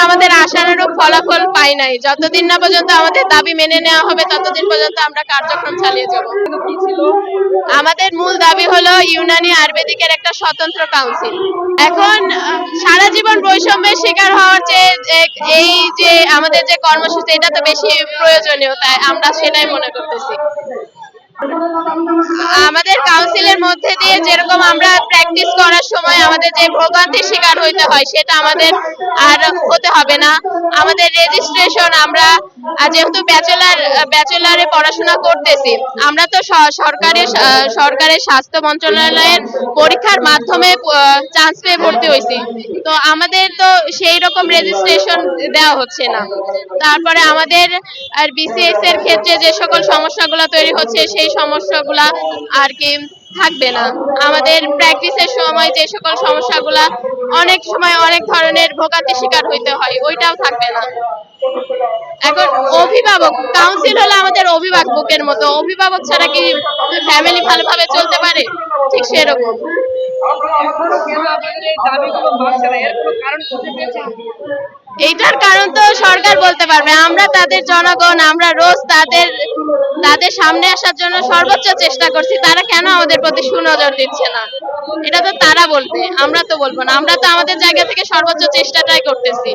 আমাদের আশানুরূপ ফলাফল পাই নাই। যতদিন না পর্যন্ত আমাদের দাবি মেনে নেওয়া হবে ততদিন পর্যন্ত আমরা কার্যক্রম চালিয়ে যাব। আমাদের মূল দাবি হলো ইউনানি আয়ুর্বেদিকের একটা স্বতন্ত্র কাউন্সিল। এখন সারা জীবন বৈষম্যের শিকার হওয়ার চেয়ে এই যে আমাদের যে কর্মসূচি, এটা তো বেশি প্রয়োজনীয়, তাই আমরা সেটাই মনে করতেছি। আমাদের কাউন্সিলের মধ্যে দিয়ে যেরকম আমরা প্র্যাকটিস করার সময় আমাদের যে ভোগান্তির শিকার হইতে হয়, সেটা আমাদের আর হতে হবে না। আমাদের রেজিস্ট্রেশন, আমরা যেহেতু ব্যাচেলারে পড়াশোনা করতেছি, আমরা তো সরকারের স্বাস্থ্য মন্ত্রণালয়ের পরীক্ষার মাধ্যমে চান্স পেয়ে ভর্তি হয়েছি। তো আমাদের তো সেই রকম রেজিস্ট্রেশন দেওয়া হচ্ছে না। তারপরে আমাদের আর বিসিএস এর ক্ষেত্রে যে সকল সমস্যাগুলো তৈরি হচ্ছে, সেই সমস্যাগুলা আর কি থাকবে না। আমাদের প্র্যাকটিসের সময় যে সকল সমস্যাগুলা অনেক সময় অনেক ধরনের ভোগান্তির শিকার হইতে হয়, ওইটাও থাকবে না। এখন অভিভাবক কাউন্সিল হলো আমাদের অভিভাবকের মতো। অভিভাবক ছাড়া কি ফ্যামিলি ভালোভাবে চলতে পারে? ঠিক সেরকম। এইটার কারণ তো সরকার বলতে পারবে। আমরা তাদের জনগণ, আমরা রোজ তাদের সামনে আসার জন্য সর্বোচ্চ চেষ্টা করছি। তারা কেন আমাদের প্রতি সুনজর দিচ্ছে না? এটা তো তারা বলবে, আমরা তো বলবো না। আমরা তো আমাদের জায়গা থেকে সর্বোচ্চ চেষ্টাটাই করতেছি।